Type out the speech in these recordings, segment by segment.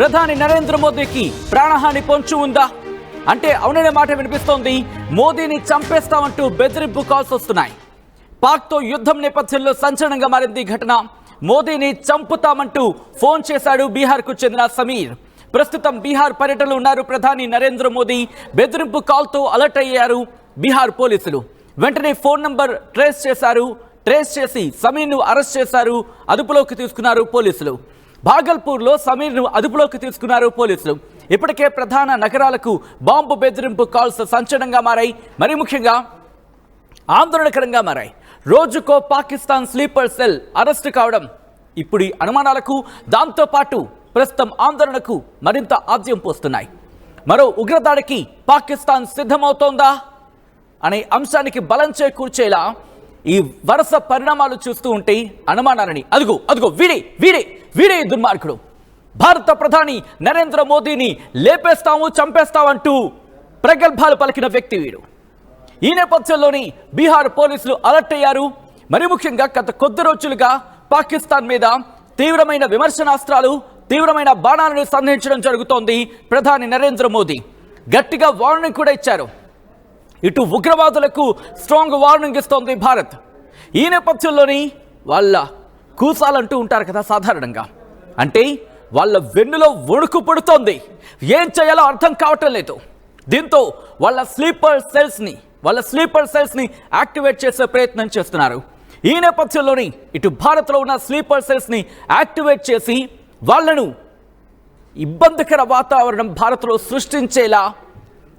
ప్రధాని నరేంద్ర మోదీకి ప్రాణహాని పొంచి ఉందా అంటే అవుననే మాట వినిపిస్తోంది. మోదీని చంపేస్తామంటూ బెదిరింపు కాల్స్ వస్తున్నాయి. పాక్తో యుద్ధం నేపథ్యంలో సంచలనంగా మారింది ఘటన. మోదీని చంపుతామంటూ ఫోన్ చేశాడు బీహార్కు చెందిన సమీర్. ప్రస్తుతం బీహార్ పర్యటనలో ఉన్నారు ప్రధాని నరేంద్ర మోదీ. బెదిరింపు కాల్తో అలర్ట్ అయ్యారు బీహార్ పోలీసులు. వెంటనే ఫోన్ నంబర్ ట్రేస్ చేసి సమీర్ను అరెస్ట్ చేశారు, అదుపులోకి తీసుకున్నారు పోలీసులు. భాగల్పూర్లో సమీర్ను అదుపులోకి తీసుకున్నారు పోలీసులు. ఇప్పటికే ప్రధాన నగరాలకు బాంబు బెదిరింపు కాల్స్ సంచలనంగా మారాయి, మరీ ముఖ్యంగా ఆందోళనకరంగా మారాయి. రోజుకో పాకిస్తాన్ స్లీపర్ సెల్ అరెస్టు కావడం ఇప్పుడు అనుమానాలకు, దాంతోపాటు ప్రస్తుతం ఆందోళనకు మరింత ఆద్యం పోస్తున్నాయి. మరో ఉగ్రదాడికి పాకిస్తాన్ సిద్ధమవుతోందా అనే అంశానికి బలం చేకూర్చేలా ఈ వరుస పరిణామాలు చూస్తూ ఉంటే అనుమానాలని అదుగో వీడే దుర్మార్గుడు. భారత ప్రధాని నరేంద్ర మోదీని లేపేస్తాము, చంపేస్తామంటూ ప్రగల్భాలు పలికిన వ్యక్తి వీడు. ఈ నేపథ్యంలోని బీహార్ పోలీసులు అలర్ట్ అయ్యారు. మరి ముఖ్యంగా గత కొద్ది రోజులుగా పాకిస్తాన్ మీద తీవ్రమైన విమర్శనాస్త్రాలు, తీవ్రమైన బాణాలను సంధించడం జరుగుతోంది. ప్రధాని నరేంద్ర మోదీ గట్టిగా వార్నింగ్ కూడా ఇచ్చారు. ఇటు ఉగ్రవాదులకు స్ట్రాంగ్ వార్నింగ్ ఇస్తోంది భారత్. ఈ నేపథ్యంలోని వాళ్ళ కూసాలంటూ ఉంటారు కదా సాధారణంగా, అంటే వాళ్ళ వెన్నులో వణుకు పడుతోంది. ఏం చేయాలో అర్థం కావటం లేదు. దీంతో వాళ్ళ స్లీపర్ సెల్స్ని యాక్టివేట్ చేసే ప్రయత్నం చేస్తున్నారు. ఈ నేపథ్యంలోని ఇటు భారత్లో ఉన్న స్లీపర్ సెల్స్ని యాక్టివేట్ చేసి వాళ్లను ఇబ్బందికర వాతావరణం భారత్లో సృష్టించేలా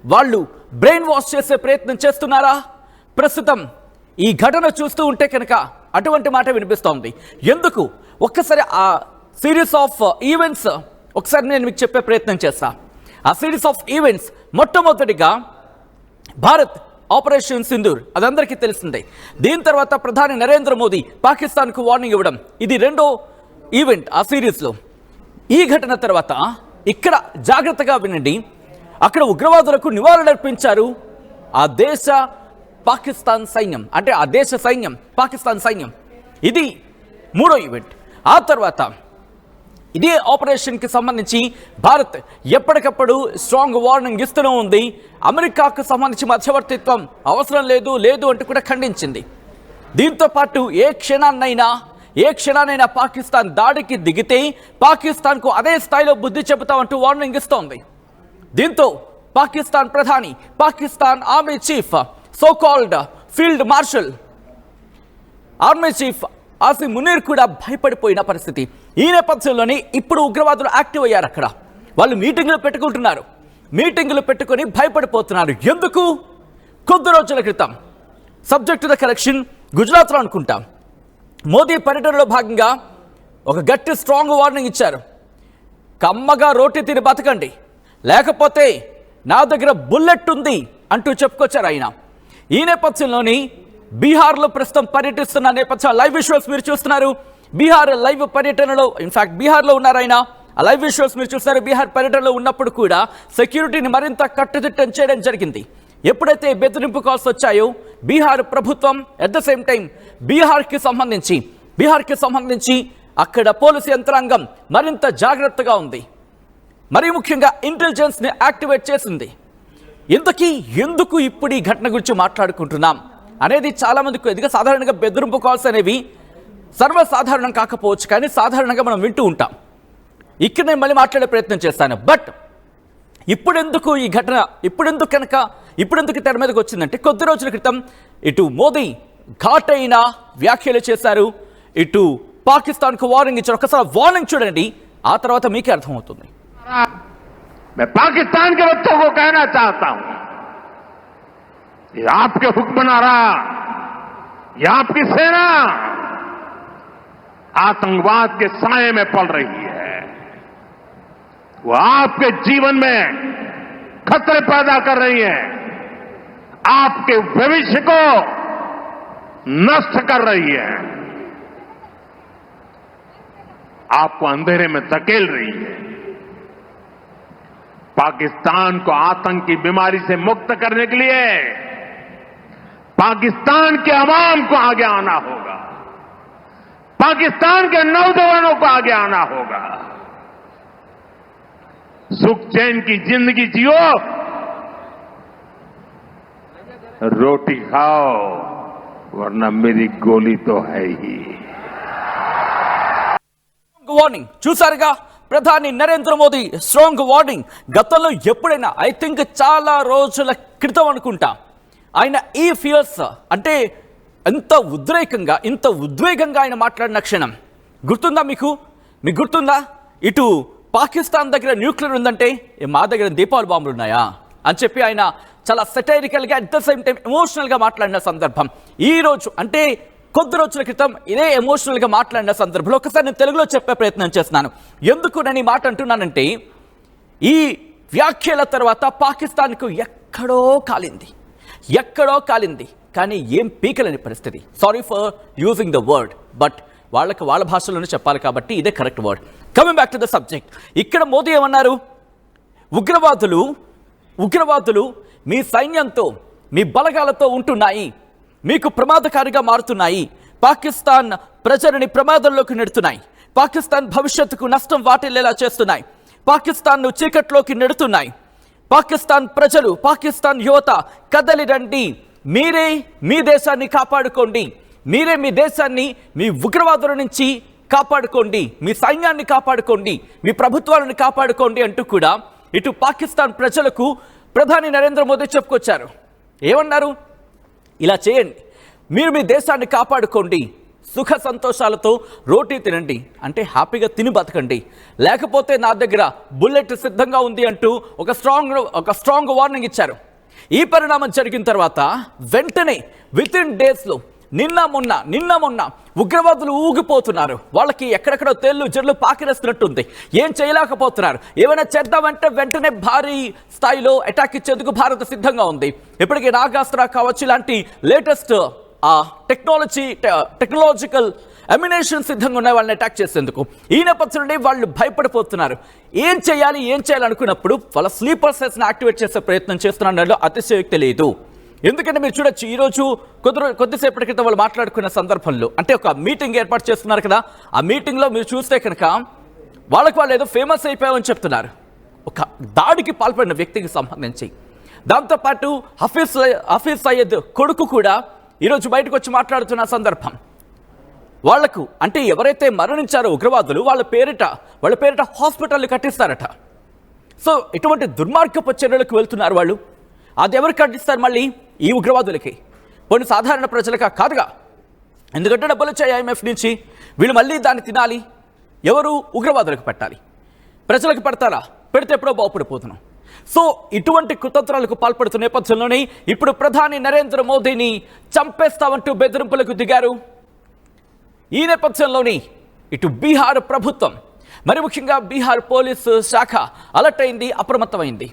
వాళ్ళు బ్రెయిన్ వాష్ చేసే ప్రయత్నం చేస్తున్నారా? ప్రస్తుతం ఈ ఘటన చూస్తూ ఉంటే కనుక అటువంటి మాట వినిపిస్తోంది. ఎందుకు ఒక్కసారి ఆ సిరీస్ ఆఫ్ ఈవెంట్స్ ఒకసారి నేను మీకు చెప్పే ప్రయత్నం చేస్తా. ఆ సిరీస్ ఆఫ్ ఈవెంట్స్ మొట్టమొదటిగా భారత్ ఆపరేషన్ సింధూర్, అదందరికీ తెలిసిందే. దీని తర్వాత ప్రధాని నరేంద్ర మోదీ పాకిస్తాన్కు వార్నింగ్ ఇవ్వడం, ఇది రెండో ఈవెంట్ ఆ సిరీస్లో. ఈ ఘటన తర్వాత ఇక్కడ జాగ్రత్తగా వినండి, అక్కడ ఉగ్రవాదులకు నివాళులర్పించారు ఆ దేశ పాకిస్తాన్ సైన్యం, అంటే ఆ దేశ సైన్యం పాకిస్తాన్ సైన్యం. ఇది మూడో ఈవెంట్. ఆ తర్వాత ఇదే ఆపరేషన్కి సంబంధించి భారత్ ఎప్పటికప్పుడు స్ట్రాంగ్ వార్నింగ్ ఇస్తూనే ఉంది. అమెరికాకు సంబంధించి మధ్యవర్తిత్వం అవసరం లేదు అంటూ కూడా ఖండించింది. దీంతో పాటు ఏ క్షణాన్నైనా పాకిస్తాన్ దాడికి దిగితే పాకిస్తాన్కు అదే స్థాయిలో బుద్ధి చెబుతామంటూ వార్నింగ్ ఇస్తోంది. దీంతో పాకిస్తాన్ ప్రధాని, Pakistan army chief, so called field marshal army chief Asim Munir కూడా భయపడిపోయిన పరిస్థితి. ఈ నేపథ్యంలోనే ఇప్పుడు ఉగ్రవాదులు యాక్టివ్ అయ్యారు. అక్కడ వాళ్ళు మీటింగులు పెట్టుకొని భయపడిపోతున్నారు. ఎందుకు? కొద్ది రోజుల క్రితం సబ్జెక్ట్ టు ద కరెక్షన్ గుజరాత్లో అనుకుంటాం, మోదీ పర్యటనలో భాగంగా ఒక గట్టి స్ట్రాంగ్ వార్నింగ్ ఇచ్చారు. కమ్మగా రోటీ తిని బతకండి, లేకపోతే నా దగ్గర బుల్లెట్ ఉంది అంటూ చెప్పుకొచ్చారు ఆయన. ఈ నేపథ్యంలోని బీహార్లో ప్రస్తుతం పర్యటిస్తున్న నేపథ్యం లైవ్ విజువల్స్ మీరు చూస్తున్నారు. బీహార్ లైవ్ పర్యటనలో, ఇన్ఫాక్ట్ బీహార్లో ఉన్నారు ఆయన. ఆ లైవ్ విజువల్స్ మీరు చూస్తారు. బీహార్ పర్యటనలో ఉన్నప్పుడు కూడా సెక్యూరిటీని మరింత కట్టుదిట్టం చేయడం జరిగింది. ఎప్పుడైతే బెదిరింపు కాల్స్ వచ్చాయో బీహార్ ప్రభుత్వం అట్ ద సేమ్ టైం బీహార్కి సంబంధించి అక్కడ పోలీసు యంత్రాంగం మరింత జాగ్రత్తగా ఉంది. మరీ ముఖ్యంగా ఇంటెలిజెన్స్ని యాక్టివేట్ చేసింది. ఎందుకు ఇప్పుడు ఈ ఘటన గురించి మాట్లాడుకుంటున్నాం అనేది చాలామందికి ఎదుగా. సాధారణంగా బెదిరింపు కాల్స్ అనేవి సర్వసాధారణం కాకపోవచ్చు, కానీ సాధారణంగా మనం వింటూ ఉంటాం. ఇక్కడ నేను మళ్ళీ మాట్లాడే ప్రయత్నం చేస్తాను. బట్ ఇప్పుడెందుకు ఈ ఘటన, ఇప్పుడెందుకు తెర మీదకి వచ్చిందంటే కొద్ది రోజుల క్రితం ఇటు మోదీ ఘాటైన వ్యాఖ్యలు చేశారు, ఇటు పాకిస్తాన్కు వార్నింగ్ ఇచ్చారు. ఒకసారి వార్నింగ్ చూడండి, ఆ తర్వాత మీకే అర్థమవుతుంది. मैं पाकिस्तान के बच्चों को कहना चाहता हूं, ये आपके हुक्मनारा, ये आपकी सेना आतंकवाद के साए में पल रही है. वो आपके जीवन में खतरे पैदा कर रही है, आपके भविष्य को नष्ट कर रही है, आपको अंधेरे में धकेल रही है. पाकिस्तान को आतंक की बीमारी से मुक्त करने के लिए पाकिस्तान के अवाम को आगे आना होगा, पाकिस्तान के नौजवानों को आगे आना होगा. सुख चैन की जिंदगी जियो, रोटी खाओ, वरना मेरी गोली तो है ही। వార్నింగ్ చూసారుగా, ప్రధాని నరేంద్ర మోదీ స్ట్రాంగ్ వార్నింగ్. గతంలో ఎప్పుడైనా ఐ థింక్ చాలా రోజుల క్రితం అనుకుంటా ఆయన ఈ ఫియర్స్ అంటే ఎంత ఉద్రేకంగా ఇంత ఉద్వేగంగా ఆయన మాట్లాడిన క్షణం గుర్తుందా మీకు గుర్తుందా? ఇటు పాకిస్తాన్ దగ్గర న్యూక్లియర్ ఉందంటే మా దగ్గర దీపావళి బాంబులు ఉన్నాయా అని చెప్పి ఆయన చాలా సెటైరికల్గా అట్ ద సేమ్ టైం ఎమోషనల్గా మాట్లాడిన సందర్భం. ఈ రోజు అంటే కొద్ది రోజుల క్రితం ఇదే ఎమోషనల్గా మాట్లాడిన సందర్భంలో ఒకసారి నేను తెలుగులో చెప్పే ప్రయత్నం చేస్తున్నాను. ఎందుకు నేను ఈ మాట అంటున్నానంటే, ఈ వ్యాఖ్యల తర్వాత పాకిస్తాన్కు ఎక్కడో కాలింది కానీ ఏం పీకలేని పరిస్థితి. Sorry for using the word, but వాళ్ళకి వాళ్ళ భాషలోనే చెప్పాలి కాబట్టి ఇదే correct word. Coming back to the subject, ఇక్కడ మోదీ ఏమన్నారు? ఉగ్రవాదులు మీ సైన్యంతో మీ బలగాలతో ఉంటున్నాయి, మీకు ప్రమాదకారిగా మారుతున్నాయి, పాకిస్తాన్ ప్రజలని ప్రమాదంలోకి నెడుతున్నాయి, పాకిస్తాన్ భవిష్యత్తుకు నష్టం వాటిల్లేలా చేస్తున్నాయి, పాకిస్తాన్ను చీకట్లోకి నెడుతున్నాయి, పాకిస్తాన్ ప్రజలు పాకిస్తాన్ యువత కదలి రండి, మీరే మీ దేశాన్ని కాపాడుకోండి, మీరే మీ దేశాన్ని మీ ఉగ్రవాదుల నుంచి కాపాడుకోండి, మీ సైన్యాన్ని కాపాడుకోండి, మీ ప్రభుత్వాలను కాపాడుకోండి అంటూ కూడా ఇటు పాకిస్తాన్ ప్రజలకు ప్రధాని నరేంద్ర మోదీ చెప్పుకొచ్చారు. ఏమన్నారు? ఇలా చేయండి, మీరు మీ దేశాన్ని కాపాడుకోండి, సుఖ సంతోషాలతో రోటీ తినండి, అంటే హ్యాపీగా తిని బతకండి, లేకపోతే నా దగ్గర బుల్లెట్ సిద్ధంగా ఉంది అంటూ ఒక స్ట్రాంగ్ వార్నింగ్ ఇచ్చారు. ఈ పరిణామం జరిగిన తర్వాత వెంటనే విత్ ఇన్ డేస్లో నిన్న మొన్న ఉగ్రవాదులు ఊగిపోతున్నారు. వాళ్ళకి ఎక్కడెక్కడో తేళ్లు జల్లు పాకిరేస్తున్నట్టుంది, ఏం చేయలేకపోతున్నారు. ఏమైనా చేద్దామంటే వెంటనే భారీ స్థాయిలో అటాక్ ఇచ్చేందుకు భారత్ సిద్ధంగా ఉంది. ఇప్పటికీ నాగాస్త్ర కావచ్చు, ఇలాంటి లేటెస్ట్ టెక్నాలజికల్ అమ్యునేషన్ సిద్ధంగా ఉన్నాయి వాళ్ళని అటాక్ చేసేందుకు. ఈ నేపథ్యంలో వాళ్ళు భయపడిపోతున్నారు. ఏం చేయాలనుకున్నప్పుడు వాళ్ళ స్లీపర్ సెల్స్ని యాక్టివేట్ చేసే ప్రయత్నం చేస్తున్నారు. అతిశయోక్తి లేదు. ఎందుకంటే మీరు చూడొచ్చు, ఈరోజు కొద్దిసేపటి క్రితం వాళ్ళు మాట్లాడుకున్న సందర్భంలో అంటే ఒక మీటింగ్ ఏర్పాటు చేస్తున్నారు కదా, ఆ మీటింగ్లో మీరు చూస్తే కనుక వాళ్ళు ఏదో ఫేమస్ అయిపోయామని చెప్తున్నారు. ఒక దాడికి పాల్పడిన వ్యక్తికి సంబంధించి, దాంతోపాటు హఫీజ్ సయ్యద్ కొడుకు కూడా ఈరోజు బయటకు వచ్చి మాట్లాడుతున్న సందర్భం. వాళ్లకు అంటే ఎవరైతే మరణించారో ఉగ్రవాదులు వాళ్ళ పేరిట హాస్పిటల్ కట్టిస్తారట. సో ఇటువంటి దుర్మార్గపు చర్యలకు వెళ్తున్నారు వాళ్ళు. అది ఎవరికి కట్టిస్తారు? మళ్ళీ ఈ ఉగ్రవాదులకి, కొన్ని సాధారణ ప్రజలకా? కాదుగా. ఎందుకంటే డబ్బులు వచ్చాయి IMF నుంచి, వీళ్ళు మళ్ళీ దాన్ని తినాలి. ఎవరు? ఉగ్రవాదులకు పెట్టాలి. ప్రజలకు పెడతారా? పెడితే ఎప్పుడో బాగుపడిపోతున్నాం. సో ఇటువంటి కుతంత్రాలకు పాల్పడుతున్న నేపథ్యంలోనే ఇప్పుడు ప్రధాని నరేంద్ర మోదీని చంపేస్తామంటూ బెదిరింపులకు దిగారు. ఈ నేపథ్యంలోనే ఇటు బీహార్ ప్రభుత్వం, మరి ముఖ్యంగా బీహార్ పోలీసు శాఖ అలర్ట్ అయింది, అప్రమత్తమైంది.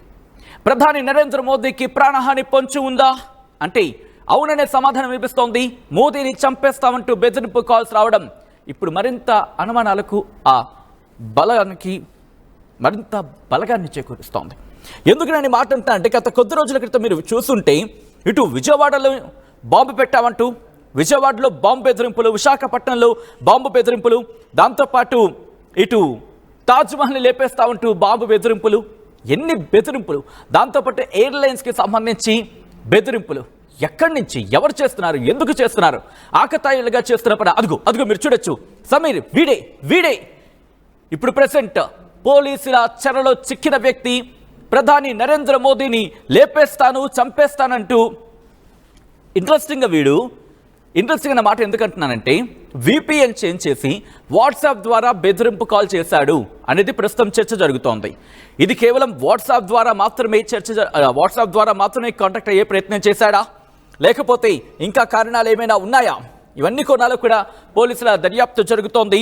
ప్రధాని నరేంద్ర మోదీకి ప్రాణహాని పొంచి ఉందా అంటే అవుననే సమాధానం వినిపిస్తోంది. మోదీని చంపేస్తామంటూ బెదిరింపు కాల్స్ రావడం ఇప్పుడు మరింత అనుమానాలకు మరింత బలగాన్ని చేకూరుస్తోంది. ఎందుకు నేను మాట అంటా అంటే, గత కొద్ది రోజుల క్రితం మీరు చూస్తుంటే ఇటు విజయవాడలో బాంబు పెట్టామంటూ విజయవాడలో బాంబు బెదిరింపులు, విశాఖపట్నంలో బాంబు బెదిరింపులు, దాంతోపాటు ఇటు తాజ్మహల్ని లేపేస్తామంటూ బాంబు బెదిరింపులు, ఎన్ని బెదిరింపులు, దాంతోపాటు ఎయిర్లైన్స్కి సంబంధించి బెదిరింపులు. ఎక్కడి నుంచి, ఎవరు చేస్తున్నారు, ఎందుకు చేస్తున్నారు, ఆకతాయిలుగా చేస్తున్నప్పుడు అదుగు మీరు చూడొచ్చు. సమీర్ వీడే ఇప్పుడు ప్రెసెంట్ పోలీసుల చెరలో చిక్కిన వ్యక్తి. ప్రధాని నరేంద్ర మోదీని లేపేస్తాను, చంపేస్తానంటూ ఇంట్రెస్టింగ్ అన్న మాట ఎందుకంటున్నానంటే, VPN చేంజ్ చేసి వాట్సాప్ ద్వారా బెదిరింపు కాల్ చేశాడు అనేది ప్రస్తుతం చర్చ జరుగుతోంది. ఇది కేవలం వాట్సాప్ ద్వారా మాత్రమే కాంటాక్ట్ అయ్యే ప్రయత్నం చేశాడా, లేకపోతే ఇంకా కారణాలు ఏమైనా ఉన్నాయా? ఇవన్నీ కోణాలు కూడా పోలీసుల దర్యాప్తు జరుగుతోంది.